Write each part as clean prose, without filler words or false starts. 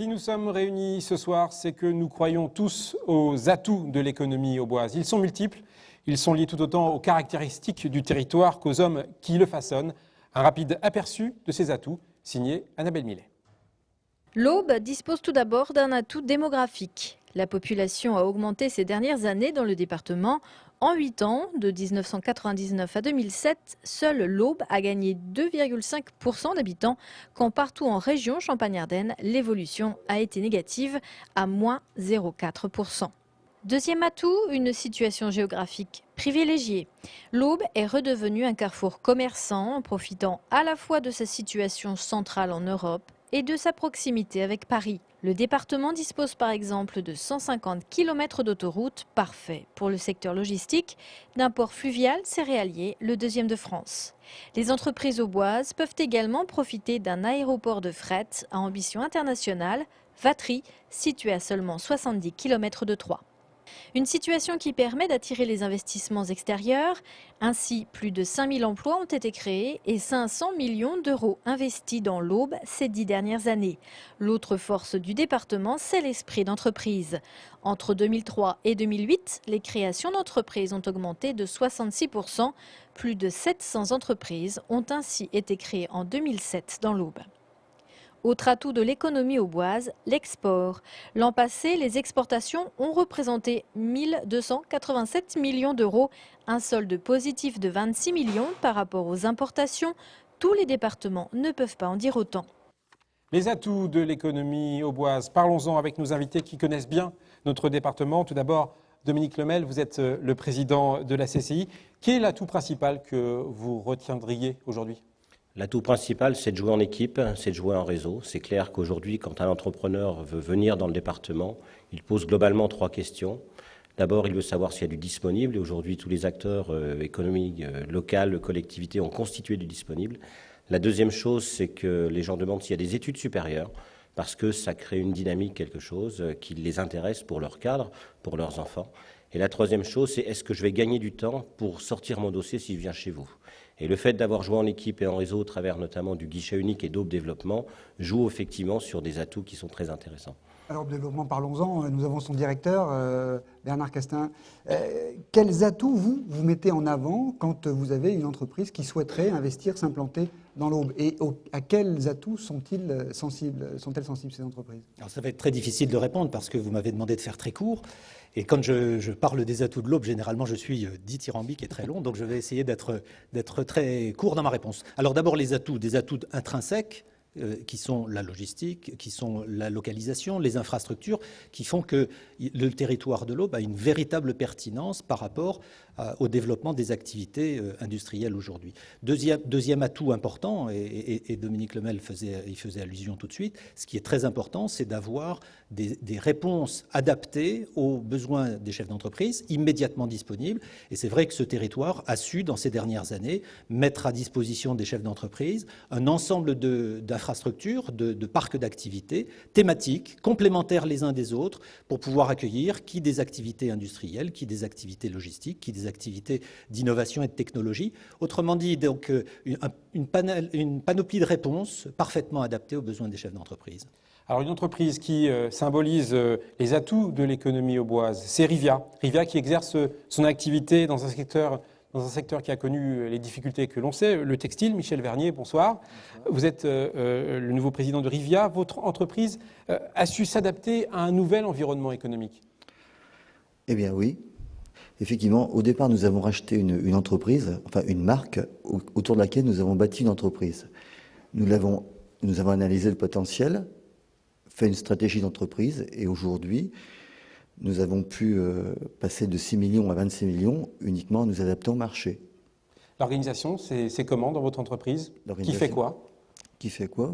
Si nous sommes réunis ce soir, c'est que nous croyons tous aux atouts de l'économie auboise. Ils sont multiples, ils sont liés tout autant aux caractéristiques du territoire qu'aux hommes qui le façonnent. Un rapide aperçu de ces atouts, signé Annabelle Millet. L'Aube dispose tout d'abord d'un atout démographique. La population a augmenté ces dernières années dans le département. En 8 ans, de 1999 à 2007, seule l'Aube a gagné 2,5% d'habitants, quand partout en région Champagne-Ardenne, l'évolution a été négative à moins 0,4%. Deuxième atout, une situation géographique privilégiée. L'Aube est redevenue un carrefour commerçant en profitant à la fois de sa situation centrale en Europe et de sa proximité avec Paris. Le département dispose par exemple de 150 km d'autoroutes, parfait pour le secteur logistique, d'un port fluvial céréalier, le deuxième de France. Les entreprises auboises peuvent également profiter d'un aéroport de fret à ambition internationale, Vatry, situé à seulement 70 km de Troyes. Une situation qui permet d'attirer les investissements extérieurs. Ainsi, plus de 5000 emplois ont été créés et 500 millions d'euros investis dans l'Aube ces 10 dernières années. L'autre force du département, c'est l'esprit d'entreprise. Entre 2003 et 2008, les créations d'entreprises ont augmenté de 66%. Plus de 700 entreprises ont ainsi été créées en 2007 dans l'Aube. Autre atout de l'économie auboise, l'export. L'an passé, les exportations ont représenté 1 287 millions d'euros, un solde positif de 26 millions par rapport aux importations. Tous les départements ne peuvent pas en dire autant. Les atouts de l'économie auboise, parlons-en avec nos invités qui connaissent bien notre département. Tout d'abord, Dominique Lemel, vous êtes le président de la CCI. Quel est l'atout principal que vous retiendriez aujourd'hui ? L'atout principal, c'est de jouer en équipe, c'est de jouer en réseau. C'est clair qu'aujourd'hui, quand un entrepreneur veut venir dans le département, il pose globalement 3 questions. D'abord, il veut savoir s'il y a du disponible. Et aujourd'hui, tous les acteurs économiques, locaux, collectivités ont constitué du disponible. La deuxième chose, c'est que les gens demandent s'il y a des études supérieures, parce que ça crée une dynamique, quelque chose qui les intéresse pour leur cadre, pour leurs enfants. Et la troisième chose, c'est est-ce que je vais gagner du temps pour sortir mon dossier si je viens chez vous ? Et le fait d'avoir joué en équipe et en réseau au travers notamment du guichet unique et d'Aube Développement joue effectivement sur des atouts qui sont très intéressants. Alors, développement, parlons-en. Nous avons son directeur, Bernard Castin. Quels atouts vous mettez en avant quand vous avez une entreprise qui souhaiterait investir, s'implanter dans l'Aube? Et à quels atouts sont-elles sensibles, ces entreprises? Alors, ça va être très difficile de répondre parce que vous m'avez demandé de faire très court. Et quand je parle des atouts de l'Aube, généralement, je suis dithyrambique et très long. Donc, je vais essayer d'être très court dans ma réponse. Alors, d'abord, des atouts intrinsèques, qui sont la logistique, qui sont la localisation, les infrastructures, qui font que le territoire de l'Aube a une véritable pertinence par rapport au développement des activités industrielles aujourd'hui. Deuxième atout important, et Dominique Lemel y faisait allusion tout de suite, ce qui est très important, c'est d'avoir des réponses adaptées aux besoins des chefs d'entreprise, immédiatement disponibles. Et c'est vrai que ce territoire a su, dans ces dernières années, mettre à disposition des chefs d'entreprise un ensemble d'infrastructures, de parcs d'activités thématiques, complémentaires les uns des autres, pour pouvoir accueillir qui des activités industrielles, qui des activités logistiques, qui des activités d'innovation et de technologie. Autrement dit, donc, une panoplie de réponses parfaitement adaptées aux besoins des chefs d'entreprise. Alors une entreprise qui symbolise les atouts de l'économie auboise, c'est Rivia. Rivia qui exerce son activité dans un secteur qui a connu les difficultés que l'on sait, le textile. Michel Vernier, bonsoir. Vous êtes le nouveau président de Rivia. Votre entreprise a su s'adapter à un nouvel environnement économique. Eh bien oui. Effectivement, au départ, nous avons racheté une entreprise, enfin une marque, autour de laquelle nous avons bâti une entreprise. Nous avons analysé le potentiel, fait une stratégie d'entreprise, et aujourd'hui, nous avons pu passer de 6 millions à 26 millions uniquement en nous adaptant au marché. L'organisation, c'est comment dans votre entreprise? Qui fait quoi? Qui fait quoi?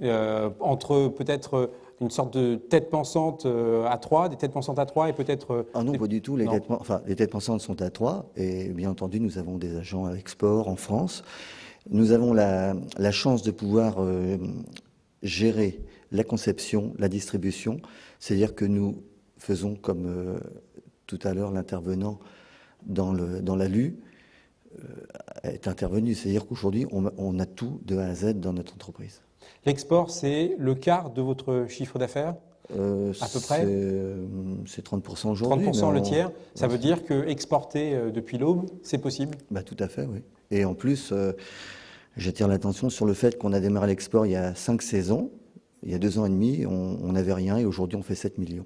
Entre peut-être une sorte de tête pensante à 3, des têtes pensantes à 3 et peut-être... Ah non, pas du tout. Les têtes pensantes sont à 3 et bien entendu, nous avons des agents à export en France. Nous avons la chance de pouvoir gérer la conception, la distribution, c'est-à-dire que nous faisons, comme tout à l'heure l'intervenant dans l'ALU est intervenu, c'est-à-dire qu'aujourd'hui on a tout de A à Z dans notre entreprise. L'export, c'est le quart de votre chiffre d'affaires, à peu près. C'est 30% aujourd'hui. 30% le tiers. Ça veut dire que exporter depuis l'Aube, c'est possible? Bah, tout à fait, oui. Et en plus, j'attire l'attention sur le fait qu'on a démarré l'export il y a 5 saisons. Il y a 2 ans et demi, on n'avait rien et aujourd'hui on fait 7 millions.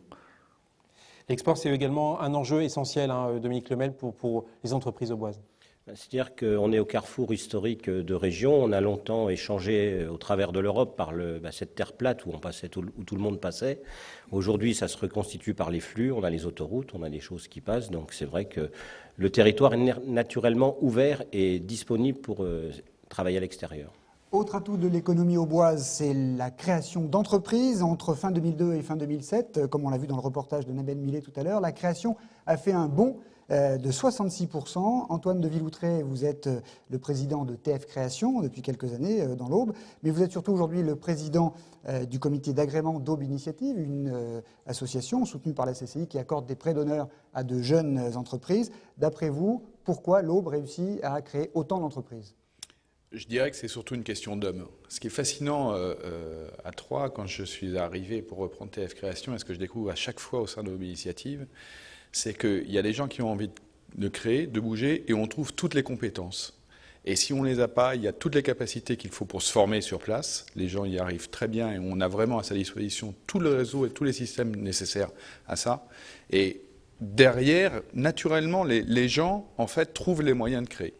L'export, c'est également un enjeu essentiel, hein, Dominique Lemel, pour les entreprises auboises. C'est-à-dire qu'on est au carrefour historique de régions. On a longtemps échangé au travers de l'Europe par cette terre plate où tout le monde passait. Aujourd'hui, ça se reconstitue par les flux. On a les autoroutes, on a les choses qui passent. Donc c'est vrai que le territoire est naturellement ouvert et disponible pour travailler à l'extérieur. Autre atout de l'économie auboise, c'est la création d'entreprises. Entre fin 2002 et fin 2007, comme on l'a vu dans le reportage de Nabel Millet tout à l'heure, la création a fait un bond de 66%. Antoine de Villoutret, vous êtes le président de TF Création depuis quelques années dans l'Aube, mais vous êtes surtout aujourd'hui le président du comité d'agrément d'Aube Initiative, une association soutenue par la CCI qui accorde des prêts d'honneur à de jeunes entreprises. D'après vous, pourquoi l'Aube réussit à créer autant d'entreprises ? Je dirais que c'est surtout une question d'hommes. Ce qui est fascinant à Troyes, quand je suis arrivé pour reprendre TF Création, et ce que je découvre à chaque fois au sein de l'Aube Initiative, c'est qu'il y a des gens qui ont envie de créer, de bouger, et on trouve toutes les compétences. Et si on ne les a pas, il y a toutes les capacités qu'il faut pour se former sur place. Les gens y arrivent très bien et on a vraiment à sa disposition tout le réseau et tous les systèmes nécessaires à ça. Et derrière, naturellement, les gens, en fait, trouvent les moyens de créer.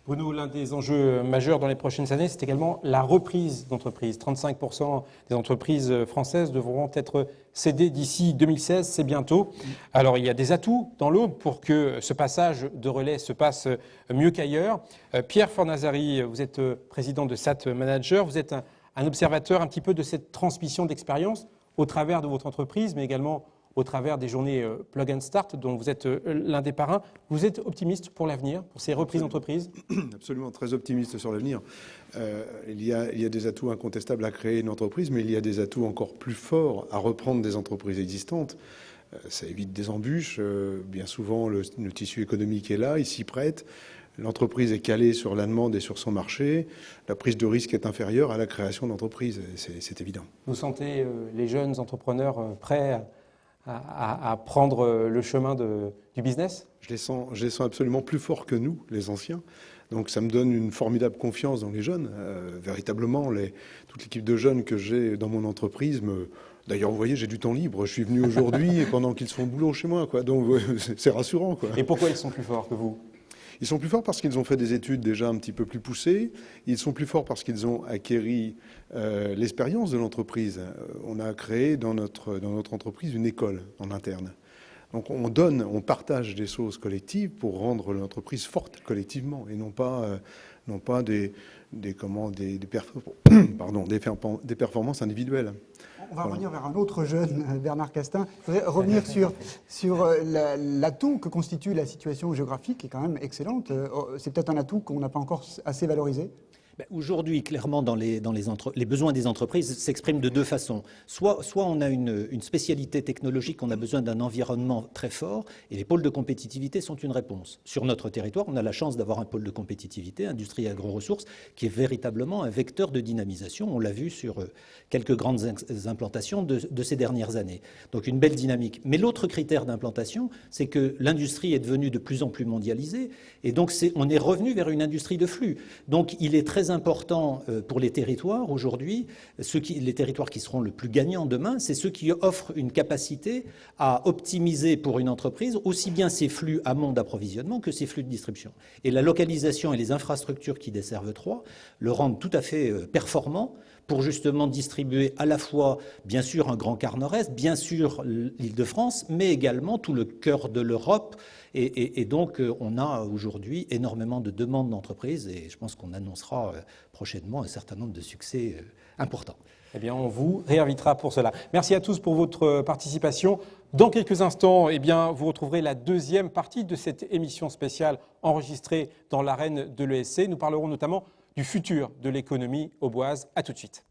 Bruno, l'un des enjeux majeurs dans les prochaines années, c'est également la reprise d'entreprises. 35% des entreprises françaises devront être cédées d'ici 2016, c'est bientôt. Alors, il y a des atouts dans l'Aube pour que ce passage de relais se passe mieux qu'ailleurs. Pierre Fornazari, vous êtes président de SAT Manager, vous êtes un observateur un petit peu de cette transmission d'expérience au travers de votre entreprise, mais également au travers des journées Plug and Start, dont vous êtes l'un des parrains. Vous êtes optimiste pour l'avenir, pour ces reprises d'entreprises ? Absolument, très optimiste sur l'avenir. Il y a des atouts incontestables à créer une entreprise, mais il y a des atouts encore plus forts à reprendre des entreprises existantes. Ça évite des embûches. Bien souvent, le tissu économique est là, il s'y prête. L'entreprise est calée sur la demande et sur son marché. La prise de risque est inférieure à la création d'entreprises, c'est évident. Vous sentez les jeunes entrepreneurs prêts à prendre le chemin du business ? Je les sens absolument plus forts que nous, les anciens. Donc ça me donne une formidable confiance dans les jeunes. Véritablement, toute l'équipe de jeunes que j'ai dans mon entreprise D'ailleurs, vous voyez, j'ai du temps libre. Je suis venu aujourd'hui et pendant qu'ils se font boulot chez moi, quoi. Donc c'est rassurant, quoi. Et pourquoi ils sont plus forts que vous ? Ils sont plus forts parce qu'ils ont fait des études déjà un petit peu plus poussées. Ils sont plus forts parce qu'ils ont acquéri l'expérience de l'entreprise. On a créé dans notre entreprise une école en interne. Donc on partage des choses collectives pour rendre l'entreprise forte collectivement et non pas des performances individuelles. On va revenir vers un autre jeune, Bernard Castin. Je voudrais revenir sur l'atout que constitue la situation géographique, qui est quand même excellente. C'est peut-être un atout qu'on n'a pas encore assez valorisé. Aujourd'hui, clairement, les besoins des entreprises s'expriment de deux façons. Soit on a une spécialité technologique, on a besoin d'un environnement très fort, et les pôles de compétitivité sont une réponse. Sur notre territoire, on a la chance d'avoir un pôle de compétitivité, industrie et agro-ressources, qui est véritablement un vecteur de dynamisation. On l'a vu sur quelques grandes implantations de ces dernières années. Donc une belle dynamique. Mais l'autre critère d'implantation, c'est que l'industrie est devenue de plus en plus mondialisée, et donc on est revenu vers une industrie de flux. Donc il est très important pour les territoires aujourd'hui, les territoires qui seront le plus gagnants demain, c'est ceux qui offrent une capacité à optimiser pour une entreprise aussi bien ses flux amont d'approvisionnement que ses flux de distribution. Et la localisation et les infrastructures qui desservent Troyes le rendent tout à fait performant pour justement distribuer à la fois, bien sûr, un grand quart nord-est, bien sûr l'Île-de-France, mais également tout le cœur de l'Europe. Et donc, on a aujourd'hui énormément de demandes d'entreprises et je pense qu'on annoncera prochainement un certain nombre de succès importants. Eh bien, on vous réinvitera pour cela. Merci à tous pour votre participation. Dans quelques instants, eh bien, vous retrouverez la deuxième partie de cette émission spéciale enregistrée dans l'arène de l'ESC. Nous parlerons notamment du futur de l'économie auboise. À tout de suite.